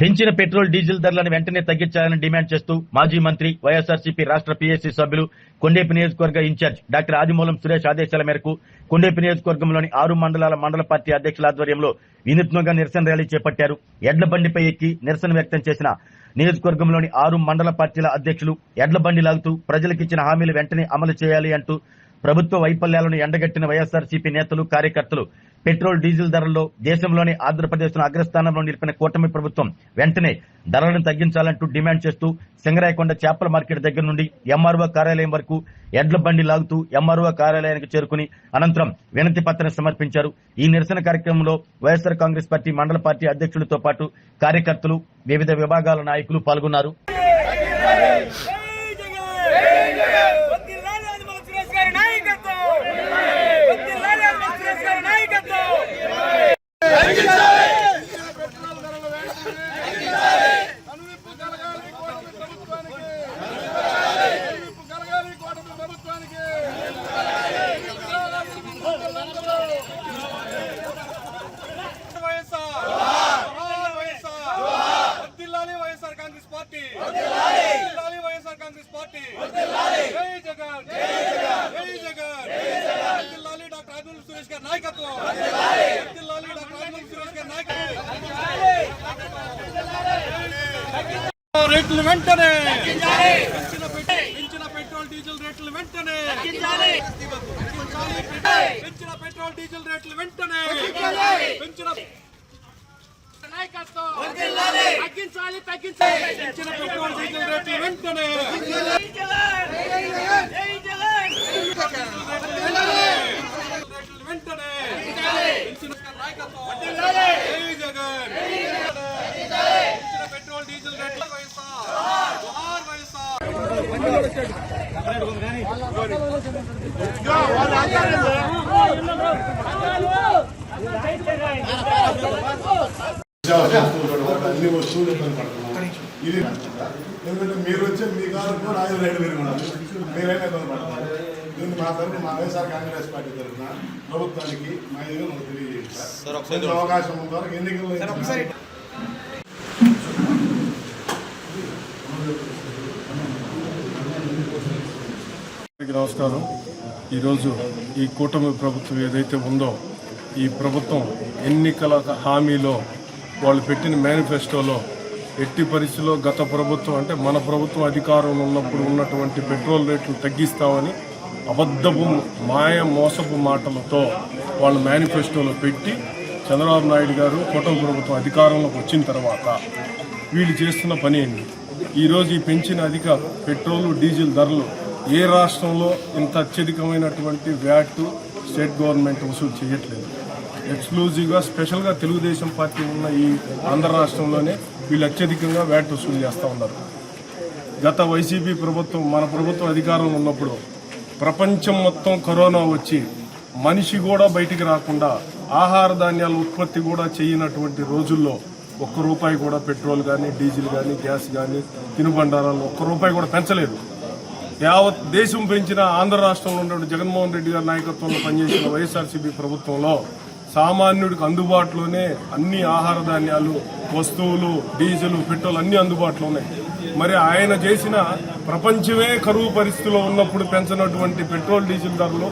పెంచిన petrol diesel ధరలను వెంటనే తగ్గించాలని డిమాండ్ చేస్తూ మాజీ మంత్రి వైఎస్ఆర్సీపీ రాష్ట్ర పీఏసీ సభ్యులు కొండేపి నియోజకవర్గ ఇన్ఛార్జ్ డాక్టర్ ఆదిమూలం సురేష్ ఆదేశాల మేరకు కొండేపి నియోజకవర్గంలోని 6 మండలాల మండల పార్టీ అధ్యక్షుల ఆధ్వర్యంలో వినూత్నంగా నిరసన ర్యాలీ చేపట్టారు. ఎడ్ల బండిపై ఎక్కి నిరసన వ్యక్తం చేసిన నియోజకవర్గంలోని 6 మండల పార్టీల అధ్యక్షులు ఎడ్ల బండి లాగుతూ ప్రజలకిచ్చిన హామీలు వెంటనే అమలు చేయాలి అంటూ ప్రభుత్వ వైఫల్యాలను ఎండగట్టిన వైఎస్ఆర్సీపీ నేతలు కార్యకర్తలు పెట్రోల్ డీజిల్ ధరల్లో దేశంలోని ఆంధ్రప్రదేశ్ ను అగ్రస్థానంలో నిలిపిన కూటమి ప్రభుత్వం వెంటనే ధరలను తగ్గించాలంటూ డిమాండ్ చేస్తూ సింగరాయకొండ చేపల మార్కెట్ దగ్గర నుండి ఎంఆర్ఓ కార్యాలయం వరకు ఎడ్ల బండి లాగుతూ ఎంఆర్ఓ కార్యాలయానికి చేరుకుని అనంతరం వినతి పత్రం సమర్పించారు. ఈ నిరసన కార్యక్రమంలో వైఎస్ఆర్ కాంగ్రెస్ పార్టీ మండల పార్టీ అధ్యక్షులతో పాటు కార్యకర్తలు, వివిధ విభాగాల నాయకులు పాల్గొన్నారు. రేట్లు వెంటనే పెంచిన పెట్రోల్ డీజిల్ రేట్లు వెంటనే పెంచిన పెట్రోల్ డీజిల్ రేట్లు వెంటనే పెంచిన తగ్గించాలి పెంచిన పెట్రోల్ డీజిల్ రేట్లు వెంటనే వెంటనే పెంచిన నాయకత్వం పెట్రోల్ డీజిల్ రేట్లు అన్ని వస్తువులు ఇబ్బంది పడుతున్నాం. ఇది ఎందుకంటే మీరు వచ్చే మీ కారు రాజు రేటు పెరుగుతున్నారు, మీరైనా ఇబ్బంది పడుతున్నారు. దీన్ని మా తరఫున మా వైఎస్ఆర్ కాంగ్రెస్ పార్టీ తరఫున ప్రభుత్వానికి మా ఏదో మనకు తెలియజేస్తారు. అవకాశం ఉన్న వరకు ఎన్నికల్లో నమస్కారం. ఈరోజు ఈ కూటమి ప్రభుత్వం ఏదైతే ఉందో ఈ ప్రభుత్వం ఎన్నికల హామీలో వాళ్ళు పెట్టిన మేనిఫెస్టోలో ఎట్టి పరిస్థితుల్లో గత ప్రభుత్వం అంటే మన ప్రభుత్వం అధికారంలో ఉన్నప్పుడు ఉన్నటువంటి పెట్రోల్ రేట్లు తగ్గిస్తామని అబద్ధపు మోసపు మాటలతో వాళ్ళు మేనిఫెస్టోలో పెట్టి చంద్రబాబు నాయుడు గారు కూటమి ప్రభుత్వం అధికారంలోకి వచ్చిన తర్వాత వీళ్ళు చేస్తున్న పని ఏంటి? ఈరోజు ఈ పెంచిన అధిక పెట్రోలు డీజిల్ ధరలు ఏ రాష్ట్రంలో ఇంత అత్యధికమైనటువంటి వ్యాట్ స్టేట్ గవర్నమెంట్ వసూలు చేయట్లేదు. ఎక్స్క్లూజివ్గా స్పెషల్గా తెలుగుదేశం పార్టీ ఉన్న ఈ ఆంధ్ర రాష్ట్రంలోనే వీళ్ళు అత్యధికంగా వ్యాట్ వసూలు చేస్తూ ఉన్నారు. గత వైసీపీ ప్రభుత్వం మన ప్రభుత్వం అధికారంలో ఉన్నప్పుడు ప్రపంచం మొత్తం కరోనా వచ్చి మనిషి కూడా బయటికి రాకుండా ఆహార ధాన్యాల ఉత్పత్తి కూడా చేయనటువంటి రోజుల్లో ₹1 కూడా పెట్రోల్ కానీ డీజిల్ కానీ గ్యాస్ కానీ తినుబండారాలు ₹1 కూడా పెంచలేదు. యావత్ దేశం పెంచిన ఆంధ్ర రాష్ట్రంలో ఉన్నటువంటి జగన్మోహన్ రెడ్డి గారి నాయకత్వంలో పనిచేసిన వైఎస్ఆర్సీపీ ప్రభుత్వంలో సామాన్యుడికి అందుబాటులోనే అన్ని ఆహార ధాన్యాలు, వస్తువులు, డీజిల్, పెట్రోల్ అన్ని అందుబాటులో ఉన్నాయి. మరి ఆయన చేసిన ప్రపంచమే కరువు పరిస్థితిలో ఉన్నప్పుడు పెంచినటువంటి పెట్రోల్ డీజిల్ ధరలు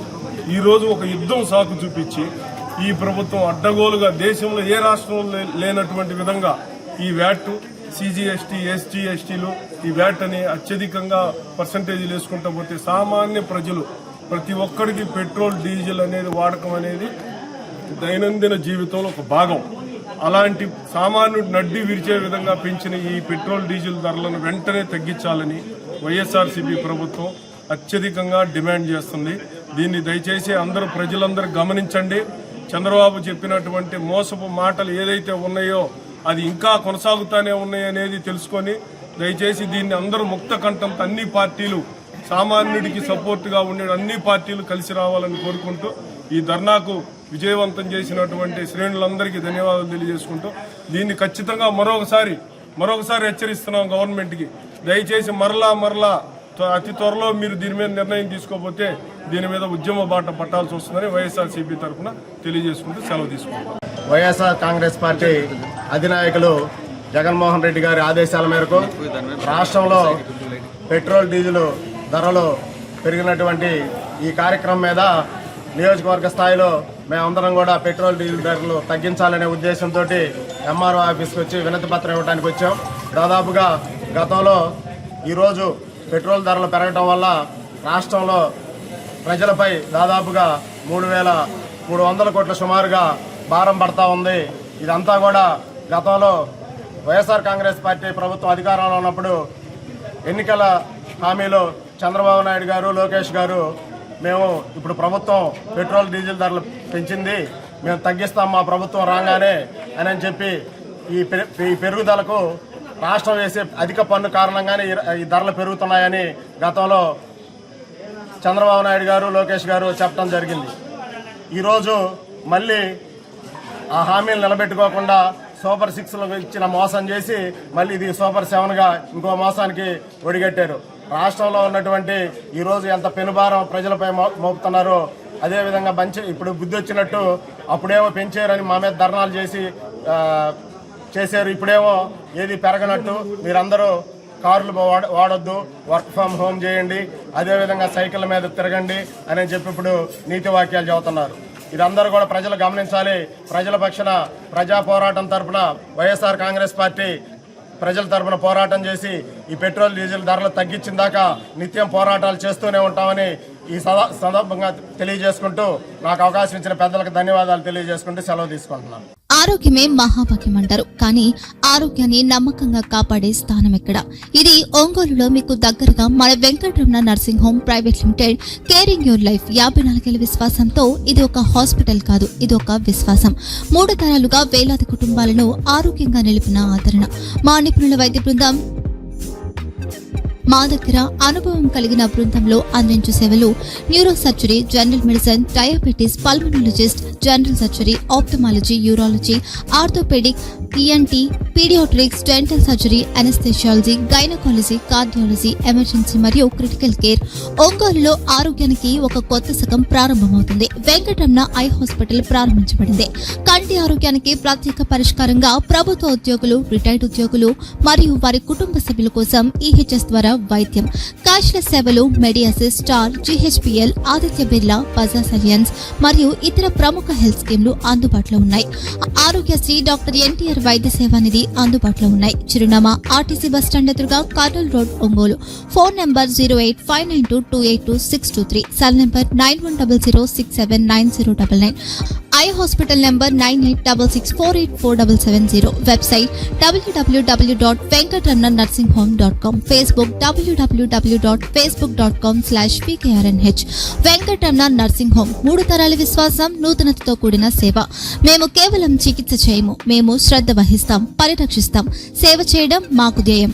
ఈరోజు ఒక యుద్ధం సాకు చూపించి ఈ ప్రభుత్వం అడ్డగోలుగా దేశంలో ఏ రాష్ట్రంలో లేనటువంటి విధంగా ఈ వ్యాట్, CGST, SGSTలు ఈ వ్యాట్ అని అత్యధికంగా పర్సంటేజీలు వేసుకుంటూ పోతే సామాన్య ప్రజలు ప్రతి ఒక్కరికి పెట్రోల్ డీజిల్ అనేది వాడకం అనేది దైనందిన జీవితంలో ఒక భాగం. అలాంటి సామాన్యుడు నడ్డి విరిచే విధంగా పెంచిన ఈ పెట్రోల్ డీజిల్ ధరలను వెంటనే తగ్గించాలని వైఎస్ఆర్సీపీ ప్రభుత్వం అత్యధికంగా డిమాండ్ చేస్తుంది. దీన్ని దయచేసి ప్రజలందరూ గమనించండి. చంద్రబాబు చెప్పినటువంటి మోసపు మాటలు ఏదైతే ఉన్నాయో అది ఇంకా కొనసాగుతూనే ఉన్నాయనేది తెలుసుకొని దయచేసి దీన్ని అందరూ ముక్త కంఠంతో అన్ని పార్టీలు సామాన్యుడికి సపోర్టుగా ఉండే అన్ని పార్టీలు కలిసి రావాలని కోరుకుంటూ ఈ ధర్నాకు విజయవంతం చేసినటువంటి శ్రేణులందరికీ ధన్యవాదాలు తెలియజేసుకుంటూ దీన్ని ఖచ్చితంగా మరొకసారి హెచ్చరిస్తున్నాం గవర్నమెంట్కి. దయచేసి మరలా అతి త్వరలో మీరు దీని మీద నిర్ణయం తీసుకోకపోతే దీని మీద ఉద్యమ బాట పట్టాల్సి వస్తుందని వైఎస్ఆర్సీపీ తరఫున తెలియజేసుకుంటూ సెలవు తీసుకుంటాం. వైఎస్ఆర్ కాంగ్రెస్ పార్టీ అధినాయకులు జగన్మోహన్ రెడ్డి గారి ఆదేశాల మేరకు రాష్ట్రంలో పెట్రోల్ డీజిల్ ధరలు పెరిగినటువంటి ఈ కార్యక్రమం మీద నియోజకవర్గ స్థాయిలో మేమందరం కూడా పెట్రోల్ డీజిల్ ధరలు తగ్గించాలనే ఉద్దేశంతో ఎంఆర్ఓ ఆఫీస్కి వచ్చి వినతి పత్రం ఇవ్వడానికి వచ్చాం. దాదాపుగా గతంలో ఈరోజు పెట్రోల్ ధరలు పెరగడం వల్ల రాష్ట్రంలో ప్రజలపై దాదాపుగా 3,300 కోట్ల సుమారుగా భారం పడతా ఉంది. ఇదంతా కూడా గతంలో వైఎస్ఆర్ కాంగ్రెస్ పార్టీ ప్రభుత్వం అధికారంలో ఉన్నప్పుడు ఎన్నికల హామీలో చంద్రబాబు నాయుడు గారు, లోకేష్ గారు మేము ఇప్పుడు ప్రభుత్వం పెట్రోల్ డీజిల్ ధరలు పెంచింది, మేము తగ్గిస్తాం మా ప్రభుత్వం రాగానే అని చెప్పి ఈ పెరుగుదలకు రాష్ట్రం వేసే అధిక పన్ను కారణంగానే ఈ ధరలు పెరుగుతున్నాయని గతంలో చంద్రబాబు నాయుడు గారు, లోకేష్ గారు చెప్పడం జరిగింది. ఈరోజు మళ్ళీ ఆ హామీలు నిలబెట్టుకోకుండా సూపర్ 6లో ఇచ్చిన మోసం చేసి మళ్ళీ ఇది సూపర్ 7గా ఇంకో మోసానికి ఒడిగట్టారు. రాష్ట్రంలో ఉన్నటువంటి ఈరోజు ఎంత పెనుభారం ప్రజలపై మోపుతున్నారో అదేవిధంగా ఇప్పుడు బుద్ధి వచ్చినట్టు అప్పుడేమో పెంచారని మా మీద ధర్నాలు చేశారు, ఇప్పుడేమో ఏది పెరగనట్టు మీరందరూ కార్లు వాడొద్దు, వర్క్ ఫ్రమ్ హోమ్ చేయండి, అదేవిధంగా సైకిళ్ళ మీద తిరగండి అని చెప్పి ఇప్పుడు నీతి వాక్యాలు చెబుతున్నారు. ఇదందరూ కూడా ప్రజలు గమనించాలి. ప్రజల పక్షాన ప్రజా పోరాటం తరఫున వైఎస్ఆర్ కాంగ్రెస్ పార్టీ ప్రజల తరఫున పోరాటం చేసి ఈ పెట్రోల్ డీజిల్ ధరలు తగ్గించిన దాకా నిత్యం పోరాటాలు చేస్తూనే ఉంటామని ఈ సందర్భంగా తెలియజేసుకుంటూ నాకు అవకాశం ఇచ్చిన పెద్దలకు ధన్యవాదాలు తెలియజేసుకుంటూ సెలవు తీసుకుంటున్నాను. ఆరోగ్యమే మహాభాగ్యం అంటారు, కానీ ఆరోగ్యాన్ని నమ్మకంగా కాపాడే స్థానం ఎక్కడ? ఇది ఒంగోలులో మీకు దగ్గరగా మన Venkataramana nursing home private limited. Caring your life 54 ఏళ్ల విశ్వాసంతో ఇది ఒక హాస్పిటల్ కాదు, ఇది ఒక విశ్వాసం. 3 తరాలుగా వేలాది కుటుంబాలను ఆరోగ్యంగా నిలిపిన ఆదరణ. మా నిపుణుల వైద్య బృందం మా దగ్గర అనుభవం కలిగిన బృందంలో అందించే సేవలు neuro surgery, general medicine, diabetes, pulmonologist, general surgery, ophthalmology, urology, orthopedic, ENT, pediatrics, dental surgery, anesthesiology, gynaecology, cardiology, emergency మరియు క్రిటికల్ కేర్. ఒంగోలులో ఆరోగ్యానికి ఒక కొత్త శకం ప్రారంభమవుతుంది. వెంకటరమణ ఐ హాస్పిటల్ ప్రారంభించబడింది. కంటి ఆరోగ్యానికి ప్రత్యేక పరిష్కారంగా ప్రభుత్వ ఉద్యోగులు, రిటైర్డ్ ఉద్యోగులు మరియు వారి కుటుంబ సభ్యుల కోసం ఈహెచ్ఎస్ ద్వారా వైద్యం, క్యాష్లెస్ సేవలు, మెడియాసిస్, స్టార్, జీహెచ్పీఎల్, ఆదిత్య బిర్లా, బజాజ్ అలియన్స్ మరియు ఇతర ప్రముఖ హెల్త్ స్కీమ్లు అందుబాటులో ఉన్నాయి. ఆరోగ్యశ్రీ, డాక్టర్ ఎన్టీఆర్ వైద్య సేవా నిధి అందుబాటులో ఉన్నాయి. చిరునామా ఆర్టీసీ బస్టాండ్ ఎదురుగా, Kurnool road, Ongole. Phone number 08592282623, cell number 9100679099, eye hospital number 9866484770, website www.venkatramanarsinghome.com, Facebook www.facebook.com/pkrnh. Venkataramana nursing home, 3 తరాల విశ్వాసం, నూతనతతో కూడిన సేవ. మేము కేవలం చికిత్స చేయము, మేము శ్రద్ధ వహిస్తాం, పరిరక్షిస్తాం. సేవ చేయడం మాకు ధ్యేయం.